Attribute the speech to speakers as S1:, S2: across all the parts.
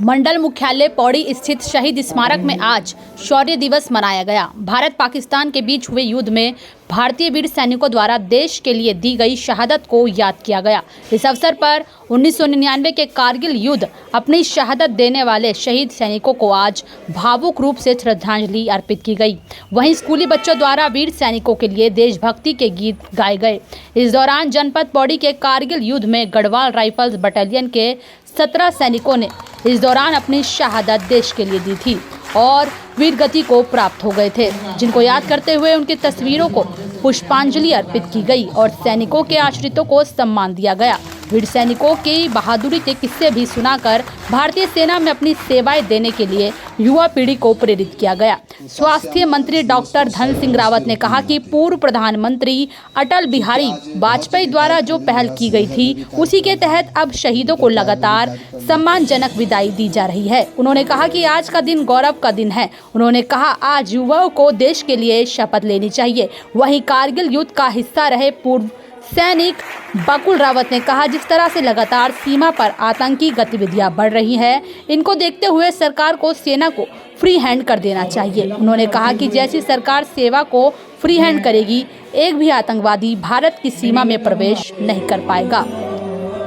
S1: मंडल मुख्यालय पौड़ी स्थित शहीद स्मारक में आज शौर्य दिवस मनाया गया। भारत पाकिस्तान के बीच हुए युद्ध में भारतीय वीर सैनिकों द्वारा देश के लिए दी गई शहादत को याद किया गया। इस अवसर पर 1999 के कारगिल युद्ध अपनी शहादत देने वाले शहीद सैनिकों को आज भावुक रूप से श्रद्धांजलि अर्पित की गई। वहीं स्कूली बच्चों द्वारा वीर सैनिकों के लिए देशभक्ति के गीत गाए गए। इस दौरान जनपद पौड़ी के कारगिल युद्ध में गढ़वाल राइफल्स बटालियन के 17 सैनिकों ने इस दौरान अपनी शहादत देश के लिए दी थी और वीर गति को प्राप्त हो गए थे, जिनको याद करते हुए उनकी तस्वीरों को पुष्पांजलि अर्पित की गई और सैनिकों के आश्रितों को सम्मान दिया गया। वीर सैनिकों की बहादुरी के किस्से भी सुनाकर भारतीय सेना में अपनी सेवाएं देने के लिए युवा पीढ़ी को प्रेरित किया गया। स्वास्थ्य मंत्री डॉक्टर धन सिंह रावत ने कहा कि पूर्व प्रधानमंत्री अटल बिहारी वाजपेयी द्वारा जो पहल की गई थी, उसी के तहत अब शहीदों को लगातार सम्मानजनक विदाई दी जा रही है। उन्होंने कहा कि आज का दिन गौरव का दिन है। उन्होंने कहा आज युवाओं को देश के लिए शपथ लेनी चाहिए। वहीं कारगिल युद्ध का हिस्सा रहे पूर्व सैनिक बकुल रावत ने कहा, जिस तरह से लगातार सीमा पर आतंकी गतिविधियां बढ़ रही हैं, इनको देखते हुए सरकार को सेना को फ्री हैंड कर देना चाहिए। उन्होंने कहा कि जैसी सरकार सेवा को फ्री हैंड करेगी, एक भी आतंकवादी भारत की सीमा में प्रवेश नहीं कर पाएगा।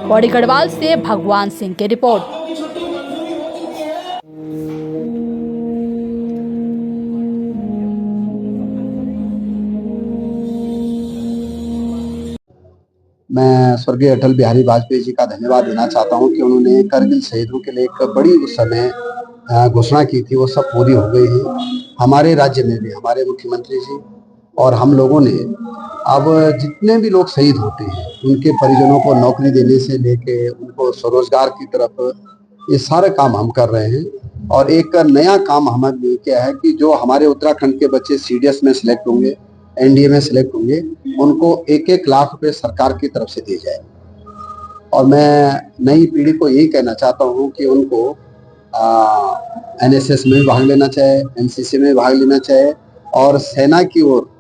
S1: पौड़ी गढ़वाल से भगवान सिंह की रिपोर्ट।
S2: मैं स्वर्गीय अटल बिहारी वाजपेयी जी का धन्यवाद देना चाहता हूं कि उन्होंने करगिल शहीदों के लिए एक बड़ी उस समय घोषणा की थी, वो सब पूरी हो गई है। हमारे राज्य में भी हमारे मुख्यमंत्री जी और हम लोगों ने अब जितने भी लोग शहीद होते हैं उनके परिजनों को नौकरी देने से लेके उनको स्वरोजगार की तरफ ये सारे काम हम कर रहे हैं। और एक नया काम हमने किया है कि जो हमारे उत्तराखंड के बच्चे CDS में सिलेक्ट होंगे, NDA में सिलेक्ट होंगे, उनको 1-1 लाख रुपए सरकार की तरफ से दिए जाए। और मैं नई पीढ़ी को यही कहना चाहता हूँ कि उनको NSS में भाग लेना चाहिए, NCC में भाग लेना चाहिए और सेना की ओर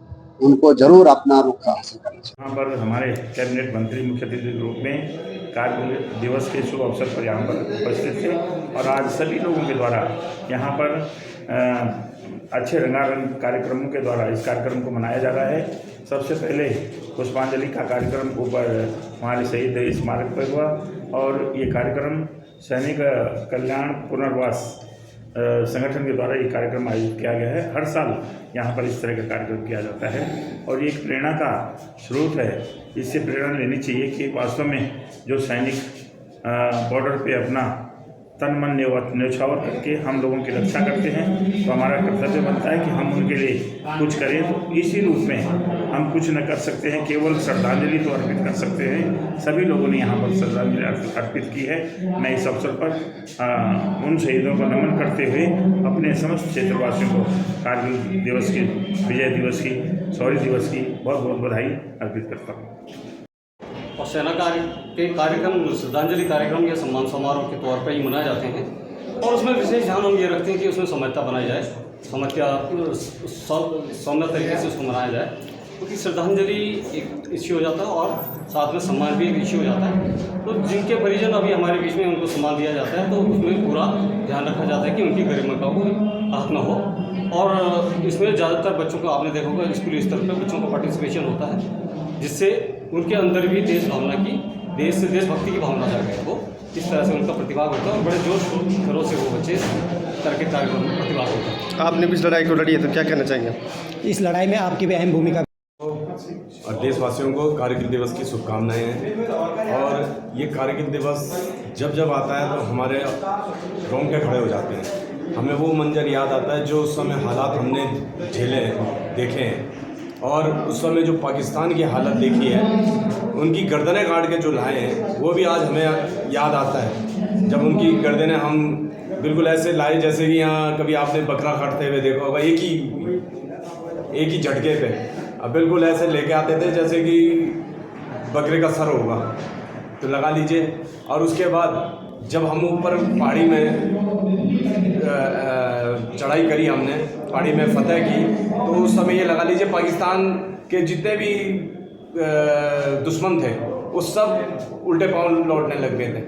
S2: उनको जरूर अपना रुख हासिल करना चाहिए।
S3: यहाँ पर हमारे कैबिनेट मंत्री मुख्य अतिथि के रूप में कारगिल दिवस के शुभ अवसर पर यहाँ पर उपस्थित थे और आज सभी लोगों के द्वारा यहाँ पर अच्छे रंगारंग कार्यक्रमों के द्वारा इस कार्यक्रम को मनाया जा रहा है। सबसे पहले पुष्पांजलि का कार्यक्रम ऊपर हमारे शहीद स्मारक पर हुआ और ये कार्यक्रम सैनिक कल्याण पुनर्वास संगठन के द्वारा ये कार्यक्रम आयोजित किया गया है। हर साल यहाँ पर इस तरह का कार्यक्रम किया जाता है और ये एक प्रेरणा का स्रोत है। इससे प्रेरणा लेनी चाहिए कि वास्तव में जो सैनिक बॉर्डर पे अपना तन मन न्यौछावर करके हम लोगों की रक्षा करते हैं, तो हमारा कर्तव्य बनता है कि हम उनके लिए कुछ करें। तो इसी रूप में हम कुछ न कर सकते हैं, केवल श्रद्धांजलि तो अर्पित कर सकते हैं। सभी लोगों ने यहाँ पर श्रद्धांजलि अर्पित की है। मैं इस अवसर पर उन शहीदों को नमन करते हुए अपने समस्त क्षेत्रवासियों को कारगिल दिवस की, विजय दिवस की, शौर्य दिवस की बहुत बहुत बधाई अर्पित करता हूँ।
S4: और सेना के कार्यक्रम श्रद्धांजलि कार्यक्रम या सम्मान समारोह के तौर पर ही मनाए जाते हैं और उसमें विशेष ध्यान हम ये रखते हैं कि उसमें समयता बनाई जाए, सौम्य तरीके से उसको मनाया जाए, क्योंकि श्रद्धांजलि एक इश्यू हो जाता है और साथ में सम्मान भी एक इश्यू हो जाता है। तो जिनके परिजन अभी हमारे बीच में उनको सम्मान दिया जाता है, तो उसमें पूरा ध्यान रखा जाता है कि उनकी गरिमा का कोई आहत न हो। और इसमें ज़्यादातर बच्चों को आपने देखा होगा स्कूली स्तर पर बच्चों का पार्टिसिपेशन होता है, जिससे उनके अंदर भी देश भावना की, देश से देशभक्ति की भावना जागे। वो इस तरह से उनका प्रतिभाग होता है और बड़े जोश खरोश से वो बच्चे तरह के कार्यक्रम में प्रतिभाग होता है।
S5: आपने भी इस लड़ाई को लड़ी है, तो क्या कहना चाहिए?
S6: इस लड़ाई में आपकी भी अहम भूमिका।
S7: और देशवासियों को कारगिल दिवस की शुभकामनाएं हैं। और ये कारगिल दिवस जब जब आता है तो हमारे रोंगटे खड़े हो जाते हैं। हमें वो मंजर याद आता है जो उस समय हालात हमने झेले हैं, देखे हैं। और उस समय जो पाकिस्तान की हालत देखी है, उनकी गर्दनें काट के जो लाए हैं, वो भी आज हमें याद आता है। जब उनकी गर्दनें हम बिल्कुल ऐसे लाए जैसे कि यहाँ कभी आपने बकरा काटते हुए देखा होगा, एक ही झटके पे अब बिल्कुल ऐसे लेके आते थे जैसे कि बकरे का सर होगा, तो लगा लीजिए। और उसके बाद जब हम ऊपर पहाड़ी में चढ़ाई करी, हमने पहाड़ी में फतह की, तो उस समय ये लगा लीजिए पाकिस्तान के जितने भी दुश्मन थे वो सब उल्टे पाँव लौटने लग गए थे।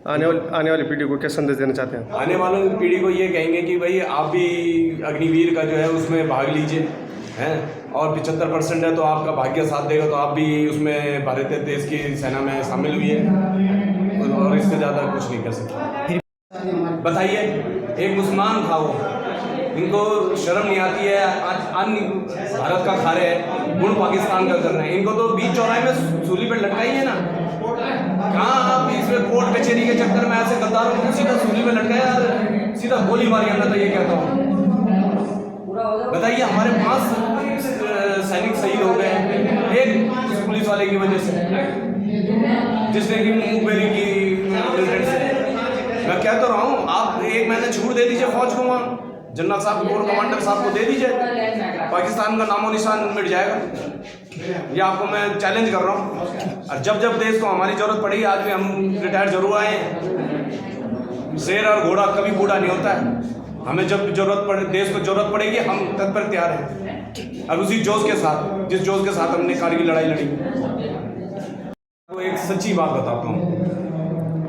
S5: आने वाली पीढ़ी को क्या संदेश देना चाहते हैं?
S7: आने वालों की पीढ़ी को ये कहेंगे कि भाई आप भी अग्निवीर का जो है उसमें भाग लीजिए, हैं, और 75% है तो आपका भाग्य साथ देगा, तो आप भी उसमें भारतीय देश की सेना में शामिल हुई है, और इससे ज़्यादा कुछ नहीं कर सकते। बताइए, एक मुसलमान था वो, इनको शर्म नहीं आती है, अन्य भारत का खा रहे हैं, गुण पाकिस्तान का कर रहे हैं, इनको तो बीच चौराहे में सूली पे लटकाई है ना। कहाँ आप इसमें कोर्ट कचहरी के चक्कर में ऐसे गद्दारों को सीधा सूली पे लटकाया, सीधा गोली मारी हमने, तो ये कहता हूँ। बताइए, हमारे 5 सैनिक शहीद हो गए एक पुलिस वाले की वजह से, जिसने कि मुखबेरी की मिलिटेंट से। मैं कह तो रहा हूँ, आप 1 महीने छूट दे दीजिए फौज को, वहाँ जनरल साहब कोर कमांडर साहब को दे दीजिए, पाकिस्तान का नामो निशान मिट जाएगा। ये आपको मैं चैलेंज कर रहा हूँ। और जब जब देश को हमारी ज़रूरत पड़ेगी, आज भी हम रिटायर जरूर आए हैं। शेर और घोड़ा कभी बूढ़ा नहीं होता है। हमें जब जरूरत पड़े, देश को जरूरत पड़ेगी, हम तत्पर तैयार हैं, और उसी जोश के साथ, जिस जोश के साथ हमने कारगिल लड़ाई लड़ी। तो एक सच्ची बात बताता हूँ,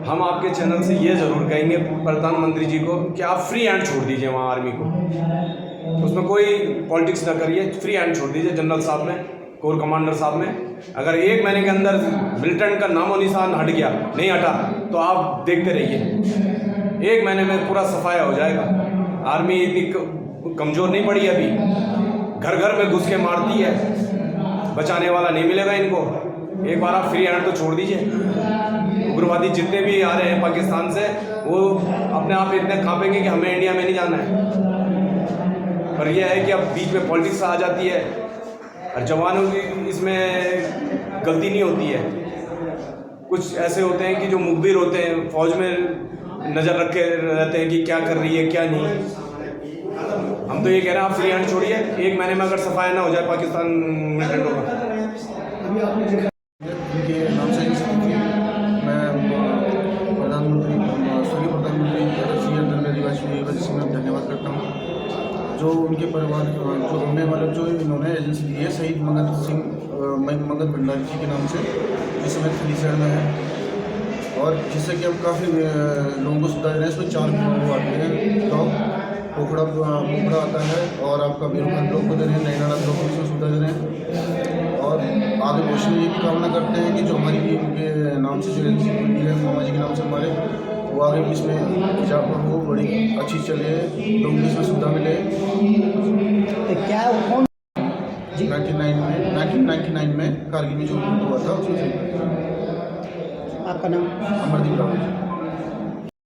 S7: हम आपके चैनल से ये ज़रूर कहेंगे प्रधानमंत्री जी को कि आप फ्री हैंड छोड़ दीजिए वहाँ आर्मी को, उसमें कोई पॉलिटिक्स ना करिए, फ्री हैंड छोड़ दीजिए जनरल साहब ने, कोर कमांडर साहब ने। अगर 1 महीने के अंदर मिलिटेंट का नामो निशान हट गया, नहीं हटा, तो आप देखते रहिए, 1 महीने में पूरा सफाया हो जाएगा। आर्मी इतनी कमज़ोर नहीं पड़ी अभी, घर घर में घुस के मारती है, बचाने वाला नहीं मिलेगा इनको। एक बार आप फ्री हैंड तो छोड़ दीजिए। उग्रवादी जितने भी आ रहे हैं पाकिस्तान से, वो अपने आप इतने कांपेंगे कि हमें इंडिया में नहीं जाना है। पर यह है कि अब बीच में पॉलिटिक्स आ जाती है, और जवानों की इसमें गलती नहीं होती है। कुछ ऐसे होते हैं कि जो मुखबिर होते हैं, फौज में नज़र रखे रहते हैं कि क्या कर रही है क्या नहीं। हम तो ये कह रहे हैं, आप फ्री हैंड छोड़िए, 1 महीने में अगर सफाया ना हो जाए पाकिस्तान मिलिटेंटों का।
S8: उनके नाम से मैं प्रधानमंत्री स्वर्गीय प्रधानमंत्री श्री अटल बिहारी वाजपेयी जी मैं धन्यवाद करता हूँ, जो उनके परिवार जो होने वाले जो इन्होंने एजेंसी दी है शहीद मंगत भंडारी जी के नाम से, जिस समय खलीसैण में है, और जिससे कि अब काफ़ी लोगों को सुविधा दे रहे हैं। इसमें 4 लोग आते हैं, तो पोखड़ा आता है, और आपका बीरखंड लोग को दे रहे हैं, नैना लोग को इसमें सुविधा दे रहे हैं। और आगे भविष्य में ये भी कामना करते हैं कि जो हमारी भी उनके नाम से जो एजेंसी खुली है, मामा जी के नाम से हमारे, वो आगे भी इसमें इजाफा हो, बड़ी अच्छी चले, लोगों को इसमें सुविधा मिले।
S6: तो क्या कौन
S8: 1999 में कारगिल में जो हुआ था उसमें
S6: आपका नाम?
S8: अमरदीप रावत।